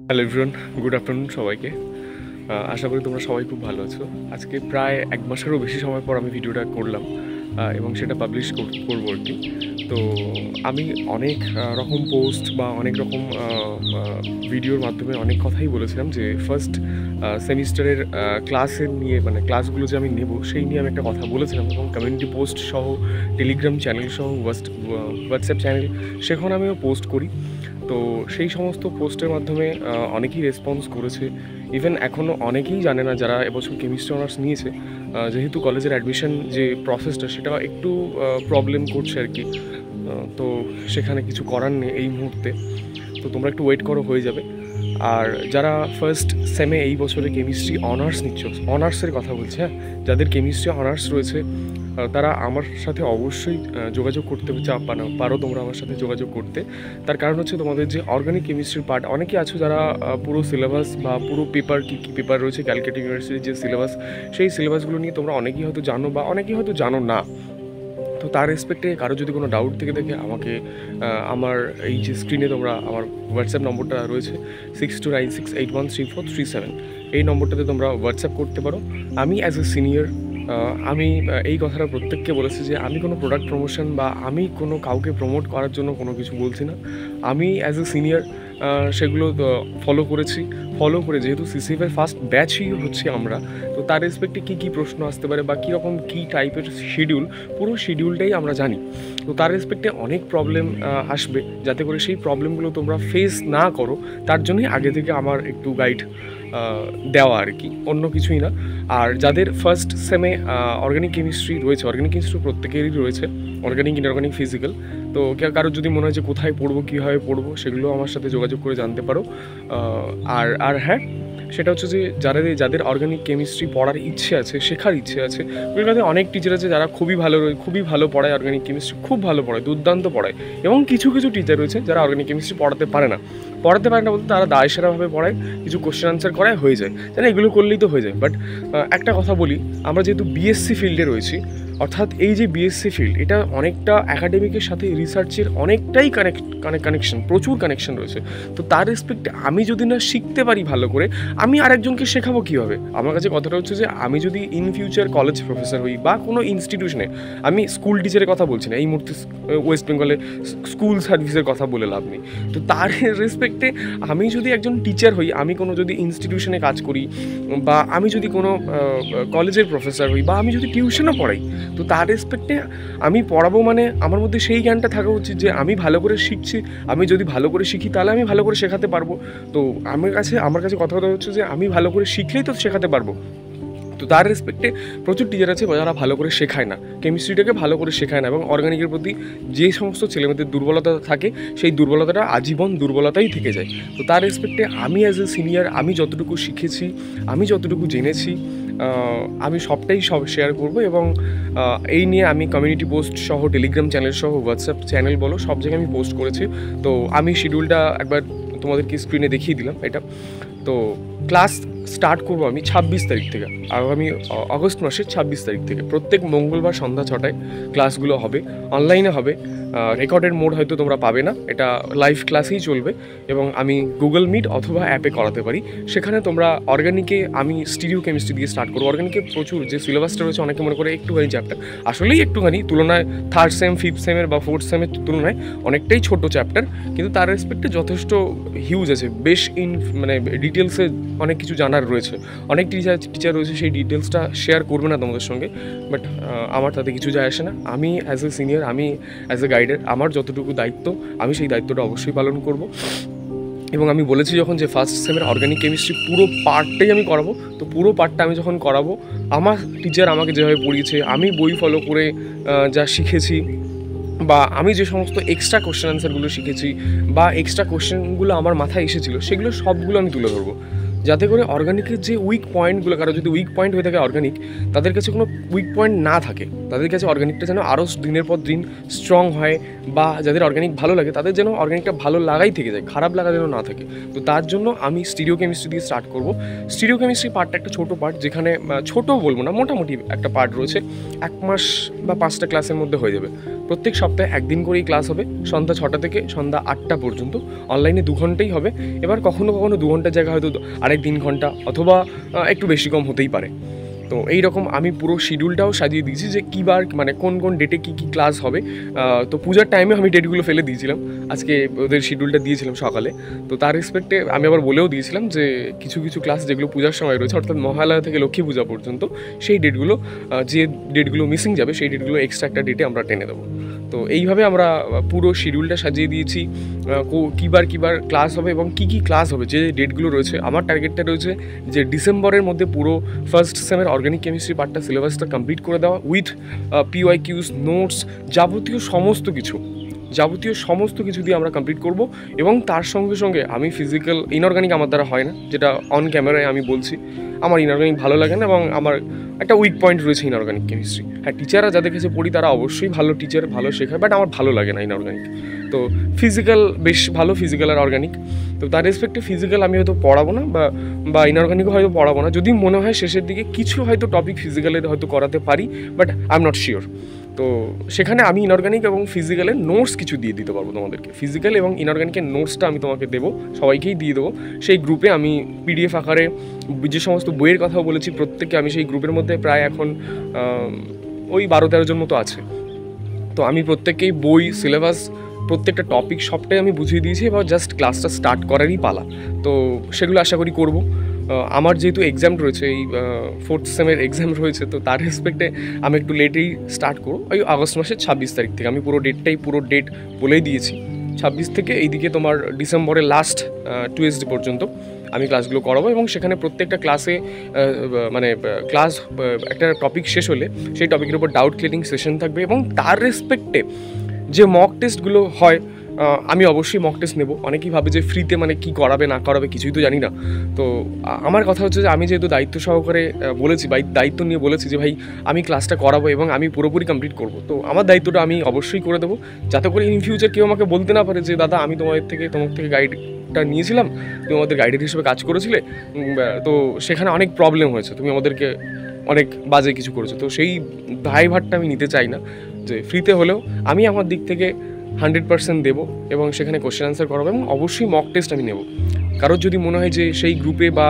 Hello everyone, good afternoon সবাইকে। আশা করি তোমরা সবাই খুব ভালো আছো। আজকে প্রায় 1 মাসেরও বেশি সময় পর আমি ভিডিওটা করলাম এবং সেটা পাবলিশ করবো আর কি। তো আমি অনেক রকম পোস্ট বা অনেক রকম ভিডিওর মাধ্যমে অনেক কথাই বলেছিলাম যে ফার্স্ট সেমিস্টারের ক্লাসের নিয়ে, মানে ক্লাসগুলো যে আমি নেব সেই নিয়ে আমি একটা কথা বলেছিলাম, এবং কমিউনিটি পোস্ট সহ টেলিগ্রাম চ্যানেল সহ হোয়াটসঅ্যাপ চ্যানেল সেখানে আমিও পোস্ট করি। তো সেই সমস্ত পোস্টের মাধ্যমে অনেকেই রেসপন্স করেছে। ইভেন এখনও অনেকেই জানে না যারা এবছর কেমিস্ট্রি অনার্স নিয়েছে, যেহেতু কলেজের অ্যাডমিশন যে প্রসেসটা সেটা একটু প্রবলেম করছে আর কি। তো সেখানে কিছু করার নেই এই মুহূর্তে। তো তোমরা একটু ওয়েট করো, হয়ে যাবে। আর যারা ফার্স্ট সেমে এই বছরে কেমিস্ট্রি অনার্স নিচ্ছ, অনার্সের কথা বলছি, হ্যাঁ, যাদের কেমিস্ট্রি অনার্স রয়েছে তারা আমার সাথে অবশ্যই যোগাযোগ করতে পারো তোমরা আমার সাথে যোগাযোগ করতে। তার কারণ হচ্ছে তোমাদের যে অর্গানিক কেমিস্ট্রির পার্ট, অনেকে আছো যারা পুরো সিলেবাস বা পুরো পেপার কী কী পেপার রয়েছে ক্যালকাটা ইউনিভার্সিটির যে সিলেবাস, সেই সিলেবাসগুলো নিয়ে তোমরা অনেকেই হয়তো জানো বা অনেকেই হয়তো জানো না। তো তার রেসপেক্টে কারো যদি কোনো ডাউট থেকে থাকে আমাকে আমার এই যে স্ক্রিনে তোমরা আমার হোয়াটসঅ্যাপ নম্বরটা রয়েছে 6296813437, এই নম্বরটাতে তোমরা হোয়াটসঅ্যাপ করতে পারো। আমি অ্যাজ এ সিনিয়র আমি এই কথাটা প্রত্যেককে বলেছি যে আমি কোনো প্রোডাক্ট প্রমোশন বা আমি কোনো কাউকে প্রমোট করার জন্য কোনো কিছু বলছি না। আমি অ্যাজ এ সিনিয়র সেগুলো ফলো করে, যেহেতু সিসিএফের ফার্স্ট ব্যাচই হচ্ছে আমরা, তো তার রেসপেক্টে কী কী প্রশ্ন আসতে পারে বা কীরকম কী টাইপের শিডিউল, পুরো শিডিউলটাই আমরা জানি। তো তার রেসপেক্টে অনেক প্রবলেম আসবে, যাতে করে সেই প্রবলেমগুলো তোমরা ফেস না করো তার জন্যই আগে থেকে আমার একটু গাইড দেওয়া আর কি, অন্য কিছুই না। আর যাদের ফার্স্ট সেমে অর্গানিক কেমিস্ট্রি রয়েছে, অর্গানিক কেমিস্ট্রি প্রত্যেকেরই রয়েছে, অর্গানিক ইনঅর্গানিক ফিজিক্যাল, তো কারোর যদি মনে হয় যে কোথায় পড়বো, কীভাবে পড়বো, সেগুলো আমার সাথে যোগাযোগ করে জানতে পারো। আর হ্যাঁ, সেটা হচ্ছে যে যাদের অর্গানিক কেমিস্ট্রি পড়ার ইচ্ছে আছে, শেখার ইচ্ছে আছে, ওইখানে অনেক টিচার আছে যারা খুবই ভালো পড়ায়, অর্গানিক কেমিস্ট্রি খুব ভালো পড়ায়, দুর্দান্ত পড়ায়। এবং কিছু টিচার রয়েছে যারা অর্গানিক কেমিস্ট্রি পড়াতে পারে না বলতে তারা দায়সারাভাবে পড়ায়, কিছু কোশ্চেন আনসার করায়, হয়ে যায়, জানি এগুলো করলেই তো হয়ে যায়। বাট একটা কথা বলি, আমরা যেহেতু বিএসসি ফিল্ডে রয়েছি, অর্থাৎ এই যে বিএসসি ফিল্ড, এটা অনেকটা অ্যাকাডেমিকের সাথে রিসার্চের অনেকটাই কানেকশন, প্রচুর কানেকশন রয়েছে। তো তার রেসপেক্টে আমি যদি না শিখতে পারি ভালো করে, আমি আরেকজনকে শেখাবো কীভাবে? আমার কাছে কথাটা হচ্ছে যে আমি যদি ইন ফিউচার কলেজ প্রফেসর হই বা কোনো ইনস্টিটিউশনে, আমি স্কুল টিচারের কথা বলছি না এই মুহূর্তে, ওয়েস্ট বেঙ্গলে স্কুল সার্ভিসের কথা বলে লাভ নেই। তো তার রেসপেক্টে আমি যদি একজন টিচার হই, আমি কোনো যদি ইনস্টিটিউশনে কাজ করি, বা আমি যদি কোনো কলেজের প্রফেসর হই, বা আমি যদি টিউশনও পড়াই, তো তার রেসপেক্টে আমি পড়াবো মানে আমার মধ্যে সেই জ্ঞানটা থাকা উচিত যে আমি ভালো করে শিখছি, আমি যদি ভালো করে শিখি তাহলে আমি ভালো করে শেখাতে পারবো। তো আমার কাছে কথা হচ্ছে যে আমি ভালো করে শিখলেই তো শেখাতে পারবো। তো তার রেসপেক্টে প্রচুর টিচার আছে যারা ভালো করে শেখায় না, কেমিস্ট্রিটাকে ভালো করে শেখায় না, এবং অর্গানিকের প্রতি যে সমস্ত ছেলেমেয়েদের দুর্বলতা থাকে, সেই দুর্বলতাটা আজীবন দুর্বলতাই থেকে যায়। তো তার রেসপেক্টে আমি অ্যাজ এ সিনিয়র, আমি যতটুকু শিখেছি, আমি যতটুকু জেনেছি, আমি সবটাই শেয়ার করব। এবং এই নিয়ে আমি কমিউনিটি পোস্ট সহ, টেলিগ্রাম চ্যানেল সহ, হোয়াটসঅ্যাপ চ্যানেল বলো, সব জায়গায় আমি পোস্ট করেছি। তো আমি শিডিউলটা একবার তোমাদেরকে স্ক্রিনে দেখিয়ে দিলাম এটা। তো ক্লাস স্টার্ট করবো আমি 26 তারিখ থেকে, আগামী আগস্ট মাসের 26 তারিখ থেকে। প্রত্যেক মঙ্গলবার সন্ধ্যা 6টায় ক্লাসগুলো হবে, অনলাইনে হবে। রেকর্ডেড মোড হয়তো তোমরা পাবে না, এটা লাইভ ক্লাসেই চলবে, এবং আমি গুগল মিট অথবা অ্যাপে করাতে পারি। সেখানে তোমরা অর্গানিকে আমি স্টিরিও কেমিস্ট্রি দিয়ে স্টার্ট করবো। অর্গানিকে প্রচুর যে সিলেবাসটা রয়েছে, অনেকে মনে করে একটুখানি চ্যাপ্টার, আসলেই একটুখানি, তুলনায় থার্ড সেম, ফিফথ সেমের বা ফোর্থ সেমের তুলনায় অনেকটাই ছোট চ্যাপ্টার, কিন্তু তার রেসপেক্টে যথেষ্ট হিউজ আছে, বেশ মানে ডিটেলসে অনেক কিছু জানার রয়েছে। অনেক টিচার রয়েছে সেই ডিটেলসটা শেয়ার করবে না তোমাদের সঙ্গে, বাট আমার তাতে কিছু যায় আসে না। আমি অ্যাজ এ সিনিয়র, আমি অ্যাজ এ গাইডার, আমার যতটুকু দায়িত্ব আমি সেই দায়িত্বটা অবশ্যই পালন করব। এবং আমি বলেছি যখন যে ফার্স্ট সেমের অর্গানিক কেমিস্ট্রি পুরো পার্টটাই আমি করাবো, তো পুরো পার্টটা আমি যখন করাবো, আমার টিচার আমাকে যেভাবে পড়িয়েছে, আমি বই ফলো করে যা শিখেছি, বা আমি যে সমস্ত এক্সট্রা কোশ্চেন আনসারগুলো শিখেছি, বা এক্সট্রা কোশ্চেনগুলো আমার মাথায় এসেছিলো, সেগুলো সবগুলো আমি তুলে ধরবো। যাতে করে অর্গানিকের যে উইক পয়েন্টগুলো, কারো যদি উইক পয়েন্ট হয়ে থাকে অর্গানিক, তাদের কাছে কোনো উইক পয়েন্ট না থাকে, তাদের কাছে অর্গানিকটা যেন আরও দিনের পর দিন স্ট্রং হয়, বা যাদের অর্গানিক ভালো লাগে তাদের যেন অর্গানিকটা ভালো লাগাই থেকে যায়, খারাপ লাগা যেন না থাকে। তো তার জন্য আমি স্টিরিও কেমিস্ট্রি দিয়ে স্টার্ট করব। স্টিরিও কেমিস্ট্রি পার্টটা একটা ছোটো পার্ট, যেখানে ছোটো বলবো না, মোটামুটি একটা পার্ট রয়েছে, 1 মাস বা 5টা ক্লাসের মধ্যে হয়ে যাবে। প্রত্যেক সপ্তাহে একদিন করেই ক্লাস হবে, সন্ধ্যা 6টা থেকে সন্ধ্যা 8টা পর্যন্ত। অনলাইনে 2 ঘন্টাই হবে। এবার কখনো কখনো 2 ঘন্টার জায়গায় হয়তো 2.5-3 ঘন্টা, অথবা একটু বেশি কম হতেই পারে। তো এই রকম আমি পুরো শিডিউলটাও সাজিয়ে দিয়েছি যে কী বার, মানে কোন কোন ডেটে কী কী ক্লাস হবে। তো পূজার টাইমে আমি ডেটগুলো ফেলে দিয়েছিলাম, আজকে ওদের শিডিউলটা দিয়েছিলাম সকালে। তো তার রেসপেক্টে আমি আবার বলেও দিয়েছিলাম যে কিছু কিছু ক্লাস যেগুলো পূজার সময় রয়েছে, অর্থাৎ মহালয়া থেকে লক্ষ্মী পূজা পর্যন্ত, সেই ডেটগুলো, যে ডেটগুলো মিসিং যাবে সেই ডেটগুলো এক্সট্রা একটা ডেটে আমরা টেনে দেবো। তো এইভাবে আমরা পুরো শিডিউলটা সাজিয়ে দিয়েছি, কী বার ক্লাস হবে এবং কী কী ক্লাস হবে, যে ডেটগুলো রয়েছে। আমার টার্গেটটা রয়েছে যে ডিসেম্বরের মধ্যে পুরো ফার্স্ট সেমের অর্গানিক কেমিস্ট্রি পার্টটা, সিলেবাসটা কমপ্লিট করে দেওয়া, উইথ PYQs, নোটস, যাবতীয় সমস্ত কিছু দিয়ে আমরা কমপ্লিট করব। এবং তার সঙ্গে সঙ্গে আমি ফিজিক্যাল, ইনঅর্গানিক আমার দ্বারা হয় না, যেটা অন ক্যামেরায় আমি বলছি। আমার ইনঅর্গানিক ভালো লাগে না, এবং আমার একটা উইক পয়েন্ট রয়েছে ইনঅর্গানিক কেমিস্ট্রি। হ্যাঁ, টিচাররা যাদের কাছে পড়ি তারা অবশ্যই ভালো টিচার, ভালো শেখায়, বাট আমার ভালো লাগে না ইনঅর্গানিক। তো ফিজিক্যাল বেশ ভালো, ফিজিক্যাল আর অর্গানিক। তো তার রেসপেক্টে ফিজিক্যাল আমি হয়তো পড়াবো না, বা ইনঅর্গানিকও হয়তো পড়াবো না। যদি মনে হয় শেষের দিকে কিছু হয়তো টপিক ফিজিক্যালের হয়তো করাতে পারি, but I am not sure. তো সেখানে আমি ইনঅর্গানিক এবং ফিজিক্যালের নোটস কিছু দিয়ে দিতে পারবো তোমাদেরকে। ফিজিক্যাল এবং ইনঅর্গানিকের নোটসটা আমি তোমাকে দেবো, সবাইকেই দিয়ে দেবো। সেই গ্রুপে আমি PDF আকারে যে সমস্ত বইয়ের কথাও বলেছি, প্রত্যেককে আমি সেই গ্রুপের মধ্যে প্রায় এখন ওই 12-13 জন মতো আছে। তো আমি প্রত্যেককেই বই, সিলেবাস, প্রত্যেকটা টপিক সবটাই আমি বুঝিয়ে দিয়েছি, এবার জাস্ট ক্লাসটা স্টার্ট করারই পালা। তো সেগুলো আশা করি করবো। আমার যেহেতু এক্সাম রয়েছে, এই 4th সেমের এক্সাম রয়েছে, তো তার রেসপেক্টে আমি একটু লেটেই স্টার্ট করবো। ওই আগস্ট মাসের 26 তারিখ থেকে আমি পুরো ডেট বলেই দিয়েছি। 26 থেকে এইদিকে তোমার ডিসেম্বরের লাস্ট Tuesday পর্যন্ত আমি ক্লাসগুলো করাবো। এবং সেখানে প্রত্যেকটা ক্লাসে ক্লাস একটা টপিক শেষ হলে সেই টপিকের উপর ডাউট ক্লিয়ারিং সেশন থাকবে। এবং তার রেসপেক্টে যে মক টেস্টগুলো হয়, আমি অবশ্যই মক টেস্ট নেবো। অনেকেই ভাবে যে ফ্রিতে মানে কী করাবে না করাবে কিছুই তো জানি না। তো আমার কথা হচ্ছে যে আমি যেহেতু দায়িত্ব সহকারে বলেছি, দায়িত্ব নিয়ে বলেছি যে ভাই আমি ক্লাসটা করাবো এবং আমি পুরোপুরি কমপ্লিট করবো, তো আমার দায়িত্বটা আমি অবশ্যই করে দেবো, যাতে করে ইন ফিউচার কেউ আমাকে বলতে না পারে যে দাদা আমি তোমার থেকে গাইডটা নিয়েছিলাম, তুমি আমাদের গাইডের হিসেবে কাজ করেছিলে, তো সেখানে অনেক প্রবলেম হয়েছে, তুমি আমাদেরকে অনেক বাজে কিছু করেছো। তো সেই দায়ভারটা আমি নিতে চাই না, যে ফ্রিতে হলেও আমি আমার দিক থেকে 100% দেবো এবং সেখানে কোশ্চেন আনসার করাবো, এবং অবশ্যই মক টেস্ট আমি নেব। কারোর যদি মনে হয় যে সেই গ্রুপে বা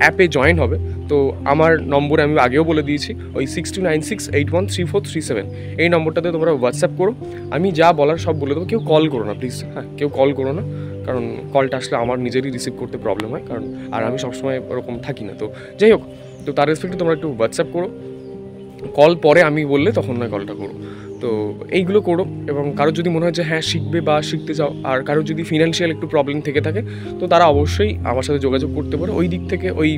অ্যাপে জয়েন হবে, তো আমার নম্বরে আমি আগেও বলে দিয়েছি, ওই 6296813437 এই নম্বরটাতে তোমরা হোয়াটসঅ্যাপ করো, আমি যা বলার সব বলে দেবো। কেউ কল করো না প্লিজ, হ্যাঁ, কেউ কল করো না, কারণ কলটা আসলে আমার নিজেরই রিসিভ করতে প্রবলেম হয়, কারণ আর আমি সবসময় ওরকম থাকি না। তো যাই হোক, তো তার রেসপেক্টে তোমরা একটু হোয়াটসঅ্যাপ করো, কল পরে আমি বললে তখন নয় কলটা করো। তো এইগুলো করো। এবং কারোর যদি মনে হয় যে হ্যাঁ শিখবে বা শিখতে চাও, আর কারোর যদি ফিনান্সিয়াল একটু প্রবলেম থেকে থাকে, তো তারা অবশ্যই আমার সাথে যোগাযোগ করতে পারে। ওই দিক থেকে ওই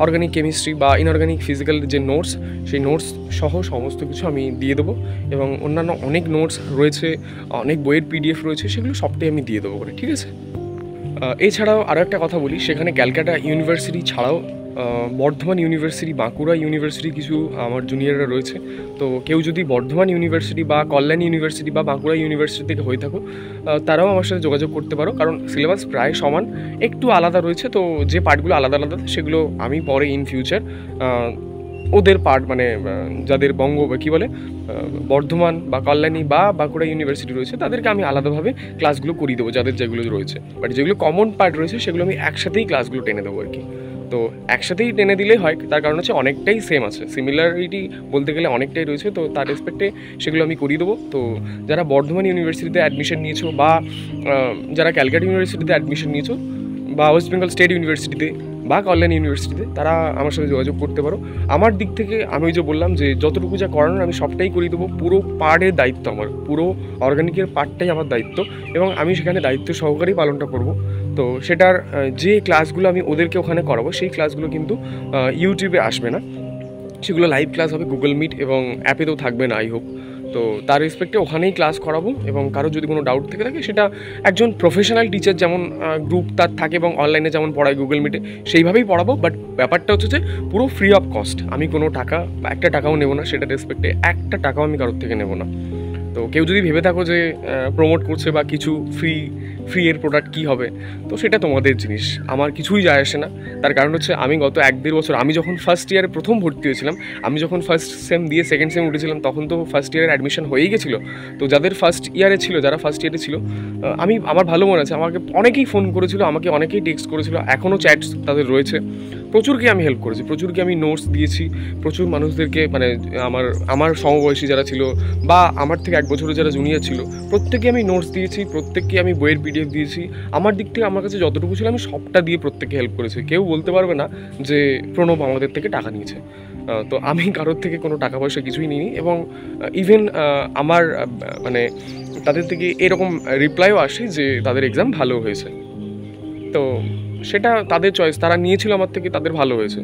অর্গানিক কেমিস্ট্রি বা ইনঅর্গানিক ফিজিক্যাল যে নোটস, সেই নোটস সহ সমস্ত কিছু আমি দিয়ে দেবো। এবং অন্যান্য অনেক নোটস রয়েছে, অনেক বইয়ের PDF রয়েছে, সেগুলো সবটাই আমি দিয়ে দেবো করে, ঠিক আছে। এছাড়াও আরও একটা কথা বলি, সেখানে ক্যালকাটা ইউনিভার্সিটি ছাড়াও বর্ধমান ইউনিভার্সিটি, বাঁকুড়া ইউনিভার্সিটি কিছু আমার জুনিয়ররা রয়েছে। তো কেউ যদি বর্ধমান ইউনিভার্সিটি বা কল্যাণ ইউনিভার্সিটি বা বাঁকুড়া ইউনিভার্সিটি থেকে হয়ে থাকো, তারাও আমার সাথে যোগাযোগ করতে পারো, কারণ সিলেবাস প্রায় সমান, একটু আলাদা রয়েছে। তো যে পার্টগুলো আলাদা আলাদা সেগুলো আমি পরে ইন ফিউচার ওদের পার্ট, মানে যাদের বর্ধমান বা কল্যাণী বা বাঁকুড়া ইউনিভার্সিটি রয়েছে, তাদেরকে আমি আলাদাভাবে ক্লাসগুলো করিয়ে দেবো, যাদের যেগুলো রয়েছে। বাট যেগুলো কমন পার্ট রয়েছে সেগুলো আমি একসাথেই ক্লাসগুলো টেনে দেবো আর কি। তো একসাথেই টেনে দিলেই হয়, তার কারণ হচ্ছে অনেকটাই সেম আছে, সিমিলারিটি বলতে গেলে অনেকটাই রয়েছে। তো তার রেসপেক্টে সেগুলো আমি করিয়ে দেবো। তো যারা বর্ধমান ইউনিভার্সিটিতে অ্যাডমিশন নিয়েছো, বা যারা ক্যালকাটা ইউনিভার্সিটিতে অ্যাডমিশন নিয়েছো, বা ওয়েস্ট বেঙ্গল স্টেট ইউনিভার্সিটিতে বা কল্যাণ ইউনিভার্সিটিতে, তারা আমার সাথে যোগাযোগ করতে পারো। আমার দিক থেকে আমি ওই যে বললাম যে যতটুকু যা করানোর আমি সবটাই করিয়ে দেবো। পুরো পার্টের দায়িত্ব আমার, পুরো অর্গানিকের পার্টটাই আমার দায়িত্ব, এবং আমি সেখানে দায়িত্ব সহকারেই পালনটা করব। তো সেটার যে ক্লাসগুলো আমি ওদেরকে ওখানে করাবো, সেই ক্লাসগুলো কিন্তু ইউটিউবে আসবে না, সেগুলো লাইভ ক্লাস হবে, গুগল মিট এবং অ্যাপেতেও থাকবে না, আই হোপ। তো তার রেসপেক্টে ওখানেই ক্লাস করাবো, এবং কারো যদি কোনো ডাউট থেকে থাকে সেটা একজন প্রফেশনাল টিচার যেমন গ্রুপ তার থাকে এবং অনলাইনে যেমন পড়ায় গুগল মিটে সেইভাবেই পড়াবো। বাট ব্যাপারটা হচ্ছে যে পুরো ফ্রি অফ কস্ট, আমি কোনো টাকা বা একটা টাকাও নেবো না, সেটা রেসপেক্টে একটা টাকাও আমি কারোর থেকে নেবো না। তো কেউ যদি ভেবে থাকো যে প্রমোট করছে বা কিছু ফ্রি এর প্রোডাক্ট কী হবে, তো সেটা তোমাদের জিনিস, আমার কিছুই যায় আসে না। তার কারণ হচ্ছে আমি গত 1-1.5 বছর, আমি যখন ফার্স্ট ইয়ারে প্রথম ভর্তি হয়েছিলাম, আমি যখন ফার্স্ট সেম দিয়ে সেকেন্ড সেম উঠেছিলাম, তখন তো ফার্স্ট ইয়ারের অ্যাডমিশন হয়েই গেছিলো। তো যাদের ফার্স্ট ইয়ারে ছিল, যারা ফার্স্ট ইয়ারে ছিল, আমার ভালো মনে আছে, আমাকে অনেকেই ফোন করেছিল, আমাকে অনেকেই টেক্সট করেছিল, এখনও চ্যাটস তাদের রয়েছে। প্রচুরকে আমি হেল্প করেছি, প্রচুরকে আমি নোটস দিয়েছি, প্রচুর মানুষদেরকে, মানে আমার সমবয়সী যারা ছিল বা আমার থেকে 1 বছরের যারা জুনিয়র ছিল, প্রত্যেককে আমি নোটস দিয়েছি, প্রত্যেককে আমি বইয়ের PDF দিয়েছি। আমার দিক থেকে আমার কাছে যতটুকু ছিল আমি সবটা দিয়ে প্রত্যেককে হেল্প করেছি। কেউ বলতে পারবে না যে প্রণব আমাদের থেকে টাকা নিয়েছে। তো আমি কারোর থেকে কোনো টাকা পয়সা কিছুই নিইনি, এবং ইভেন আমার মানে তাদের থেকে এরকম রিপ্লাইও আসে যে তাদের এক্সাম ভালো হয়েছে। তো সেটা তাদের চয়েস, তারা নিয়েছিল আমার থেকে, তাদের ভালো হয়েছে।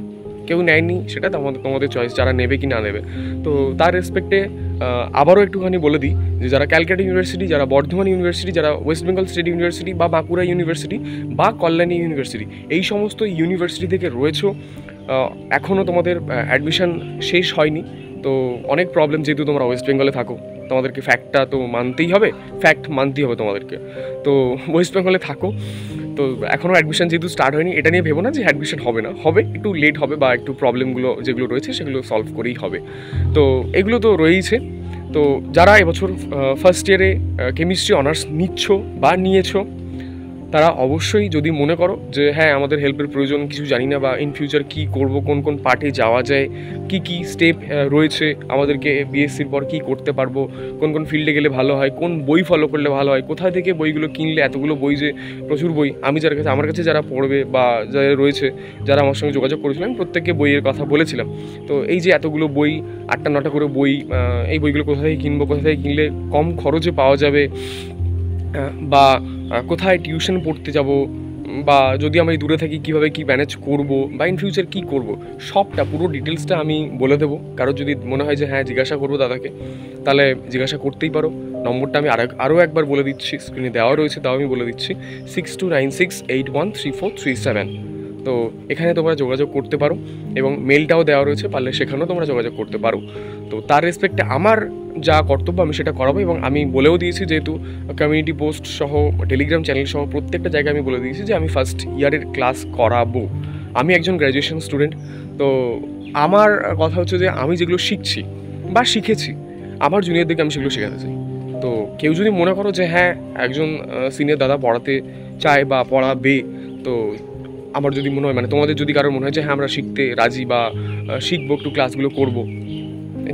কেউ নেয়নি, সেটা তোমাদের চয়েস, যারা নেবে কি না নেবে। তো তার রেসপেক্টে আবারও একটুখানি বলে দিই যে যারা ক্যালকাটা ইউনিভার্সিটি, যারা বর্ধমান ইউনিভার্সিটি, যারা ওয়েস্ট বেঙ্গল স্টেট ইউনিভার্সিটি বা বাঁকুড়া ইউনিভার্সিটি বা কল্যাণী ইউনিভার্সিটি, এই সমস্ত ইউনিভার্সিটি থেকে রয়েছো, এখনও তোমাদের অ্যাডমিশন শেষ হয়নি। তো অনেক প্রবলেম, যেহেতু তোমরা ওয়েস্ট বেঙ্গলে থাকো, তোমাদেরকে ফ্যাক্টটা তো মানতেই হবে, তোমাদেরকে। তো ওয়েস্ট বেঙ্গলে থাকো, তো এখনও অ্যাডমিশন যেহেতু স্টার্ট হয়নি, এটা নিয়ে ভেবো না যে অ্যাডমিশন হবে না, হবে, একটু লেট হবে বা একটু প্রবলেমগুলো যেগুলো রয়েছে সেগুলো সলভ করেই হবে। তো এগুলো তো রয়েইছে। তো যারা এবছর ফার্স্ট ইয়ারে কেমিস্ট্রি অনার্স নিচ্ছ বা নিয়েছো, তারা অবশ্যই যদি মনে করো যে হ্যাঁ আমাদের হেল্পের প্রয়োজন, কিছু জানি না বা ইন ফিউচার কী করবো, কোন কোন পার্টে যাওয়া যায়, কি স্টেপ রয়েছে, আমাদেরকে বিএসসির পর কী করতে পারবো, কোন কোন ফিল্ডে গেলে ভালো হয়, কোন বই ফলো করলে ভালো হয়, কোথায় থেকে বইগুলো কিনলে, এতগুলো বই যে প্রচুর বই, আমার কাছে যারা পড়বে বা যারা রয়েছে, যারা আমার সঙ্গে যোগাযোগ করেছিলেন, প্রত্যেককে বইয়ের কথা বলেছিলাম। তো এই যে এতগুলো বই, 8টা-9টা করে বই, এই বইগুলো কোথা থেকে কিনবো, কোথা থেকে কিনলে কম খরচে পাওয়া যাবে, বা কোথায় টিউশন পড়তে যাব, বা যদি আমি দূরে থাকি কীভাবে কী ম্যানেজ করব, বা ইন ফিউচার কী করব, সবটা পুরো ডিটেলসটা আমি বলে দেবো। কারো যদি মনে হয় যে হ্যাঁ জিজ্ঞাসা করবো দাদাকে, তাহলে জিজ্ঞাসা করতেই পারো। নম্বরটা আমি আরও একবার বলে দিচ্ছি, স্ক্রিনে দেওয়া রয়েছে, তাও আমি বলে দিচ্ছি 6296813437। তো এখানে তোমরা যোগাযোগ করতে পারো, এবং মেলটাও দেওয়া রয়েছে, পারলে সেখানেও তোমরা যোগাযোগ করতে পারো। তো তার রেসপেক্টে আমার যা কর্তব্য আমি সেটা করাবো, এবং আমি বলেও দিয়েছি, যেহেতু কমিউনিটি পোস্ট সহ, টেলিগ্রাম চ্যানেল সহ প্রত্যেকটা জায়গায় আমি বলে দিয়েছি যে আমি ফার্স্ট ইয়ারের ক্লাস করাবো। আমি একজন গ্র্যাজুয়েশন স্টুডেন্ট। তো আমার কথা হচ্ছে যে আমি যেগুলো শিখছি বা শিখেছি, আমার জুনিয়রদেরকে আমি সেগুলো শেখাতে চাই। তো কেউ যদি মনে করো যে হ্যাঁ একজন সিনিয়র দাদা পড়াতে চায় বা পড়াবে, তো আমার যদি মনে হয়, মানে তোমাদের যদি কারোর মনে হয় যে হ্যাঁ আমরা শিখতে রাজি বা শিখবো, একটু ক্লাসগুলো করবো,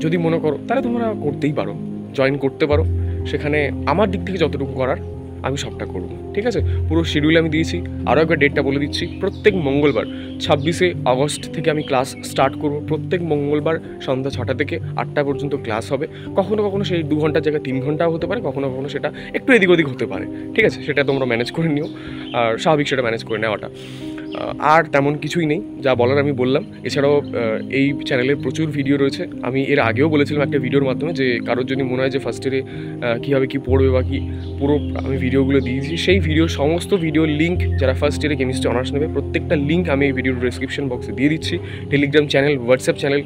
যদি মনে করো, তাহলে তোমরা করতেই পারো, জয়েন করতে পারো। সেখানে আমার দিক থেকে যতটুকু করার আমি সবটা করব, ঠিক আছে। পুরো শিডিউল আমি দিয়েছি, আরও একবার ডেটটা বলে দিচ্ছি। প্রত্যেক মঙ্গলবার 26শে আগস্ট থেকে আমি ক্লাস স্টার্ট করব। প্রত্যেক মঙ্গলবার সন্ধ্যা 6টা থেকে 8টা পর্যন্ত ক্লাস হবে। কখনো কখনো সেই 2 ঘন্টার জায়গায় 3 ঘন্টাও হতে পারে, কখনো কখনো সেটা একটু এদিক ওদিক হতে পারে, ঠিক আছে। সেটা তোমরা ম্যানেজ করে নিও, আর স্বাভাবিক সেটা ম্যানেজ করে নেওয়াটা। আর তেমন কিছুই নেই, যা বলার আমি বললাম। এছাড়াও এই চ্যানেলের প্রচুর ভিডিও রয়েছে। আমি এর আগেও বলেছিলাম একটা ভিডিওর মাধ্যমে যে কারোর যদি মনে হয় যে ফার্স্ট ইয়ারে কীভাবে কী পড়বে বা কী, পুরো আমি ভিডিওগুলো দিয়েছি। সেই সমস্ত ভিডিওর লিঙ্ক, যারা ফার্স্ট ইয়ারে কেমিস্ট্রি অনার্স নেবে, প্রত্যেকটা লিঙ্ক আমি এই ভিডিওর ডেসক্রিপশন বক্সে দিয়ে দিচ্ছি। টেলিগ্রাম চ্যানেল, হোয়াটসঅ্যাপ চ্যানেল,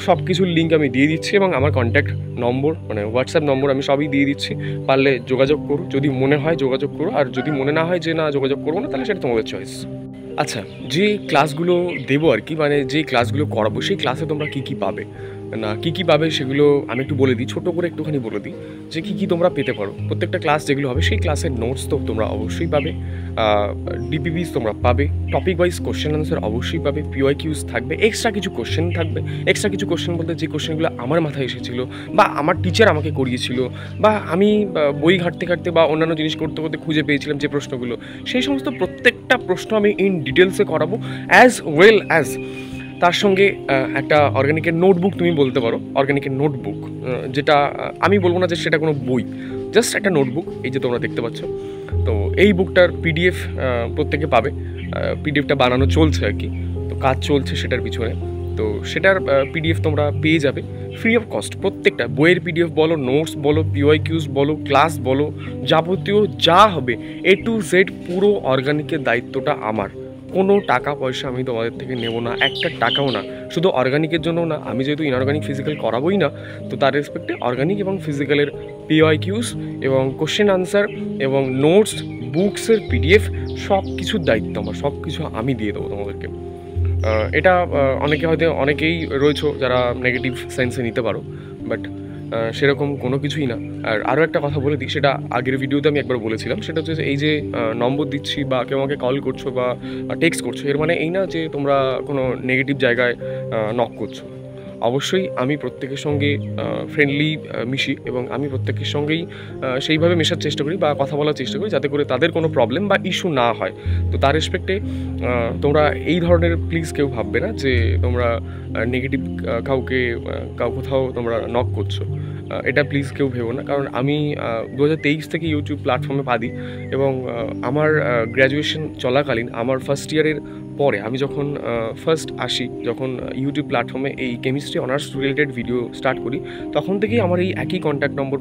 সব কিছুর লিঙ্ক আমি দিয়ে দিচ্ছি, এবং আমার কন্ট্যাক্ট নম্বর, মানে হোয়াটসঅ্যাপ নম্বর আমি সবই দিয়ে দিচ্ছি। পারলে যোগাযোগ করো, যদি মনে হয় যোগাযোগ করো, আর যদি মনে না হয় যে না যোগাযোগ করবো না, তাহলে সেটা তোমাদের চয়েস। আচ্ছা, যে ক্লাসগুলো দেবো আর কি, মানে যে ক্লাসগুলো করাবো, সেই ক্লাসে তোমরা কী পাবে না, কী পাবে সেগুলো আমি একটু বলে দিই, ছোটো করে একটুখানি বলে দিই যে কী তোমরা পেতে পারো। প্রত্যেকটা ক্লাস যেগুলো হবে, সেই ক্লাসের নোটস তো তোমরা অবশ্যই পাবে, ডিপিপিস তোমরা পাবে, টপিক ওয়াইজ কোশ্চেন আনসার অবশ্যই পাবে, PYQs থাকবে, এক্সট্রা কিছু কোশ্চেন থাকবে। এক্সট্রা কিছু কোশ্চেন বলতে যে কোশ্চেনগুলো আমার মাথায় এসেছিলো, বা আমার টিচার আমাকে করিয়েছিল, বা আমি বই ঘাঁটতে ঘাঁটতে বা অন্যান্য জিনিস করতে করতে খুঁজে পেয়েছিলাম যে প্রশ্নগুলো, সেই সমস্ত প্রত্যেকটা প্রশ্ন আমি ইন ডিটেলসে করাবো, অ্যাজ ওয়েল অ্যাজ তার সঙ্গে একটা অর্গানিকের নোটবুক, তুমি বলতে পারো অর্গানিকের নোটবুক, যেটা আমি বলবো না যে সেটা কোনো বই, জাস্ট একটা নোটবুক, এই যে তোমরা দেখতে পাচ্ছ। তো এই বুকটার PDF প্রত্যেকে পাবে। PDFটা বানানো চলছে আর কি, তো কাজ চলছে সেটার পিছনে। তো সেটার পিডিএফ তোমরা পেয়ে যাবে ফ্রি অফ কস্ট। প্রত্যেকটা বইয়ের পিডিএফ বলো, নোটস বলো, পিওয়াইকিউস বলো, ক্লাস বলো, যাবতীয় যা হবে A to Z পুরো অর্গানিকের দায়িত্বটা আমার। কোনো টাকা পয়সা আমি তোমাদের থেকে নেব না, একটা টাকাও না। শুধু অর্গানিকের জন্য না, আমি যেহেতু ইনঅর্গানিক ফিজিক্যাল করাবোই না, তো তার রেসপেক্টে অর্গানিক এবং ফিজিক্যালের পিওয়াইকিউস এবং কোশ্চেন আনসার এবং নোটস, বুকসের পিডিএফ সব কিছুর দায়িত্ব আমার, সব কিছু আমি দিয়ে দেবো তোমাদেরকে। এটা অনেকে হয়তো অনেকেই রয়েছে যারা নেগেটিভ সেন্সে নিতে পারো, বাট সেরকম কোনো কিছুই না। আর আরও একটা কথা বলে দিই, সেটা আগের ভিডিওতে আমি একবার বলেছিলাম, সেটা হচ্ছে এই যে নম্বর দিচ্ছি বা কেউ আমাকে কল করছো বা টেক্সট করছো, এর মানে এই না যে তোমরা কোনো নেগেটিভ জায়গায় নক করছো। অবশ্যই আমি প্রত্যেকের সঙ্গে ফ্রেন্ডলি মিশি এবং আমি প্রত্যেকের সঙ্গেই সেইভাবে মেশার চেষ্টা করি বা কথা বলার চেষ্টা করি যাতে করে তাদের কোনো প্রবলেম বা ইস্যু না হয়। তো তার রেসপেক্টে তোমরা এই ধরনের প্লিজ কেউ ভাববে না যে তোমরা নেগেটিভ কাউকে কোথাও তোমরা নক করছো, এটা প্লিজ কেউ ভেবো না। কারণ আমি 2023 থেকে ইউটিউব প্ল্যাটফর্মে পাদি এবং আমার গ্র্যাজুয়েশন চলাকালীন আমার ফার্স্ট ইয়ারের পরে আমি যখন ফার্স্ট আসি, যখন ইউটিউব প্ল্যাটফর্মে এই chemistry honours related video start করি, তখন থেকেই আমার এই একই কন্ট্যাক্ট নম্বর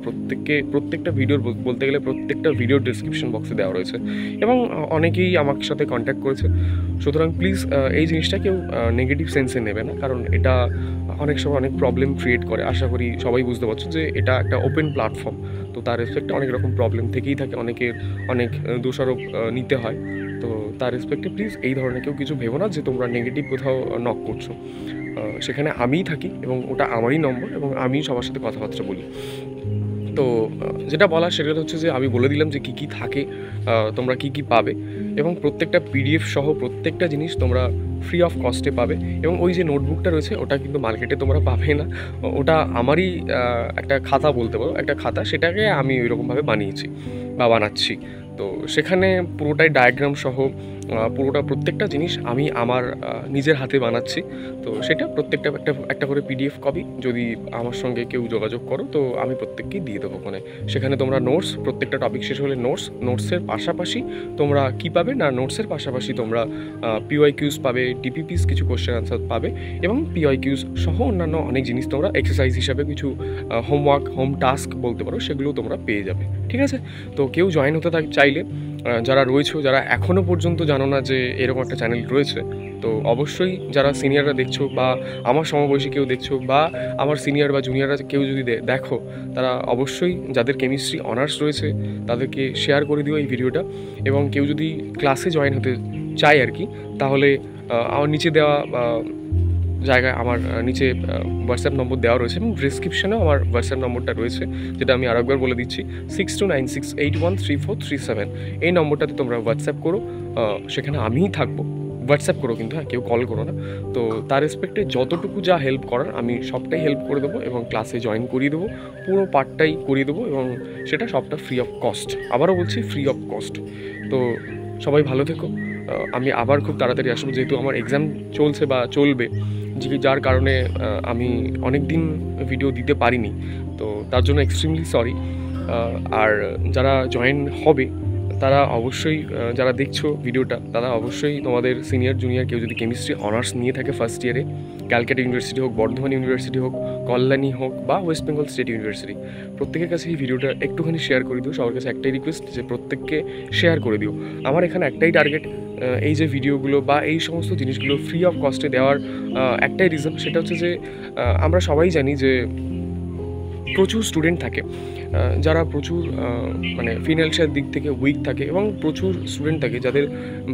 প্রত্যেকটা ভিডিওর বলতে গেলে প্রত্যেকটা ভিডিওর ডিসক্রিপশন বক্সে দেওয়া রয়েছে এবং অনেকেই আমার সাথে কন্ট্যাক্ট করেছে। সুতরাং প্লিজ এই জিনিসটা কেউ নেগেটিভ সেন্সে নেবে না, কারণ এটা অনেক সময় অনেক প্রবলেম ক্রিয়েট করে। আশা করি সবাই বুঝতে পারছো যে এটা একটা ওপেন প্ল্যাটফর্ম, তো তার রেসপেক্টে অনেক রকম প্রবলেম থেকেই থাকে, অনেকের অনেক দোষারোপ নিতে হয়। তো তার রেসপেক্টে প্লিজ এই ধরনের কেউ কিছু ভেবো না যে তোমরা নেগেটিভ কোথাও নক করছো। সেখানে আমিই থাকি এবং ওটা আমারই নম্বর এবং আমি সবার সাথে কথাবার্তা বলি। তো যেটা বলা সেটা হচ্ছে যে আমি বলে দিলাম যে কী কী থাকে, তোমরা কী কী পাবে এবং প্রত্যেকটা পিডিএফ সহ প্রত্যেকটা জিনিস তোমরা ফ্রি অফ কস্টে পাবে। এবং ওই যে নোটবুকটা রয়েছে ওটা কিন্তু মার্কেটে তোমরা পাবে না, ওটা আমারই একটা খাতা বলতে পারো, একটা খাতা, সেটাকে আমি ওইরকমভাবে বানিয়েছি বা বানাচ্ছি। তো সেখানে পুরোটাই ডায়াগ্রাম সহ প্রত্যেকটা জিনিস আমি আমার নিজের হাতে বানাচ্ছি। তো সেটা প্রত্যেকটা একটা করে পিডিএফ কপি যদি আমার সঙ্গে কেউ যোগাযোগ করো তো আমি প্রত্যেককেই দিয়ে দেবো ওখানে। সেখানে তোমরা নোটস, প্রত্যেকটা টপিক শেষ হলে নোটসের পাশাপাশি তোমরা কী পাবে না, নোটসের পাশাপাশি তোমরা পিওয়াইকিউস পাবে, ডিপিপিস কিছু কোশ্চেন আনসার পাবে এবং পিওয়াইকিউস সহ অন্যান্য অনেক জিনিস তোমরা এক্সারসাইজ হিসাবে কিছু হোমওয়ার্ক, হোম টাস্ক বলতে পারো, সেগুলো তোমরা পেয়ে যাবে। ঠিক আছে? তো কেউ জয়েন হতে চাইলে যারা রয়েছে, যারা এখনও পর্যন্ত জানো না যে এরকম একটা চ্যানেল রয়েছে, তো অবশ্যই যারা সিনিয়ররা দেখছো বা আমার সমবয়সী কেউ দেখছো বা আমার সিনিয়র বা জুনিয়ররা কেউ যদি দেখো, তারা অবশ্যই যাদের কেমিস্ট্রি অনার্স রয়েছে তাদেরকে শেয়ার করে দিও এই ভিডিওটা। এবং কেউ যদি ক্লাসে জয়েন হতে চায় আর কি, তাহলে আমার নিচে দেওয়া জায়গায় আমার নিচে হোয়াটসঅ্যাপ নম্বর দেওয়া রয়েছে এবং ডিসক্রিপশানেও আমার হোয়াটসঅ্যাপ নম্বরটা রয়েছে, যেটা আমি আরেকবার বলে দিচ্ছি 6296813437। এই নম্বরটাতে তোমরা হোয়াটসঅ্যাপ করো, সেখানে আমিই থাকবো। হোয়াটসঅ্যাপ করো কিন্তু, হ্যাঁ, কেউ কল করো না। তো তার রেসপেক্টে যতটুকু যা হেল্প করার আমি সবটাই হেল্প করে দেবো এবং ক্লাসে জয়েন করিয়ে দেবো, পুরো পার্টটাই করিয়ে দেবো এবং সেটা সবটা ফ্রি অফ কস্ট। আবারও বলছি, ফ্রি অফ কস্ট। তো সবাই ভালো থেকো। আমি আবার খুব তাড়াতাড়ি আসবো, যেহেতু আমার এক্সাম চলছে বা চলবে, যার কারণে আমি অনেক দিন ভিডিও দিতে পারিনি, তো তার জন্য এক্সট্রিমলি সরি। আর যারা জয়েন হবে তারা অবশ্যই, যারা দেখছো ভিডিওটা, তারা অবশ্যই তোমাদের সিনিয়র জুনিয়র কেউ যদি কেমিস্ট্রি অনার্স নিয়ে থাকে ফার্স্ট ইয়ারে, ক্যালকাটা ইউনিভার্সিটি হোক, বর্ধমান ইউনিভার্সিটি হোক, কল্যাণী হোক বা ওয়েস্ট বেঙ্গল স্টেট ইউনিভার্সিটি, প্রত্যেকের কাছে এই ভিডিওটা একটুখানি শেয়ার করে দিও। সবার কাছে একটাই রিকোয়েস্ট যে প্রত্যেককে শেয়ার করে দিও। আমার এখানে একটাই টার্গেট, এই যে ভিডিওগুলো বা এই সমস্ত জিনিসগুলো ফ্রি অফ কস্টে দেওয়ার একটাই রিজন, সেটা হচ্ছে যে আমরা সবাই জানি যে প্রচুর স্টুডেন্ট থাকে যারা প্রচুর মানে ফিনান্সিয়াল দিক থেকে উইক থাকে এবং প্রচুর স্টুডেন্ট থাকে যাদের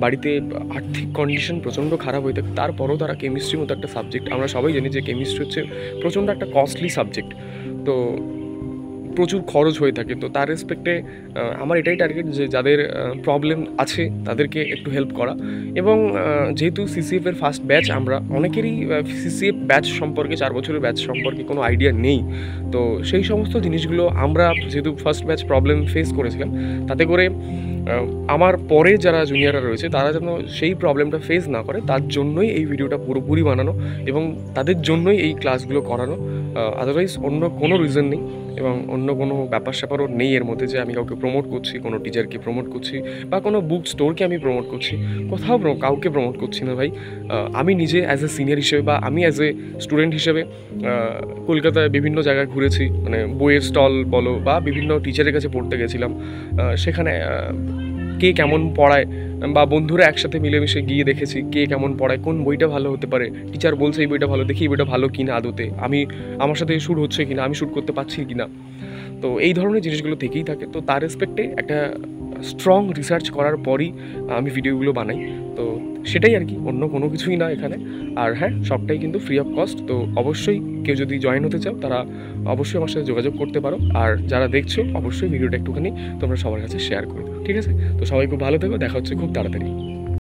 বাড়িতে আর্থিক কন্ডিশন প্রচণ্ড খারাপ হয়ে থাকে, তারপরও তারা কেমিস্ট্রির মতো একটা সাবজেক্ট, আমরা সবাই জানি যে কেমিস্ট্রি হচ্ছে প্রচণ্ড একটা কস্টলি সাবজেক্ট, তো প্রচুর খরচ হয়ে থাকে। তো তার রেসপেক্টে আমার এটাই টার্গেট যে যাদের প্রবলেম আছে তাদেরকে একটু হেল্প করা। এবং যেহেতু সিসিএফের ফার্স্ট ব্যাচ, আমরা অনেকেরই সিসিএফ ব্যাচ সম্পর্কে, 4 বছরের ব্যাচ সম্পর্কে কোনো আইডিয়া নেই। তো সেই সমস্ত জিনিসগুলো আমরা যেহেতু ফার্স্ট ব্যাচ প্রবলেম ফেস করেছিলাম, তাতে করে আমার পরে যারা জুনিয়ররা রয়েছে তারা যেন সেই প্রবলেমটা ফেস না করে, তার জন্যই এই ভিডিওটা পুরোপুরি বানানো এবং তাদের জন্যই এই ক্লাসগুলো করানো। আদারওয়াইজ অন্য কোনো রিজন নেই এবং অন্য কোনো ব্যাপার স্যাপারও নেই এর মধ্যে যে আমি কাউকে প্রমোট করছি, কোনো টিচারকে প্রমোট করছি বা কোনো বুক স্টোরকে আমি প্রমোট করছি। কোথাও কাউকে প্রমোট করছি না ভাই। আমি নিজে অ্যাজ এ সিনিয়র হিসেবে বা আমি অ্যাজ এ স্টুডেন্ট হিসেবে কলকাতায় বিভিন্ন জায়গায় ঘুরেছি, মানে বইয়ের স্টল বলো বা বিভিন্ন টিচারের কাছে পড়তে গেছিলাম। সেখানে কে কেমন পড়ায় বা বন্ধুরা একসাথে মিলেমিশে গিয়ে দেখেছি কে কেমন পড়ায়, কোন বইটা ভালো হতে পারে। টিচার বলছে এই বইটা ভালো, দেখি এই বইটা ভালো কিনা আদতে, আমার সাথে শ্যুট হচ্ছে কিনা, আমি শ্যুট করতে পারছি কিনা। তো এই ধরনের জিনিসগুলো থেকেই থাকে। তো তার রেসপেক্টে একটা স্ট্রং রিসার্চ করার পরই আমি ভিডিওগুলো বানাই। তো সেটাই আর কি, অন্য কোনো কিছুই না এখানে। আর হ্যাঁ, সবটাই কিন্তু ফ্রি অফ কস্ট। তো অবশ্যই কেউ যদি জয়েন হতে চাও তারা অবশ্যই আমার সাথে যোগাযোগ করতে পারো। আর যারা দেখছো অবশ্যই ভিডিওটা একটুখানি তোমরা সবার কাছে শেয়ার করে দাও, ঠিক আছে? তো সবাই খুব ভালো থেকো, দেখা হচ্ছে খুব তাড়াতাড়ি।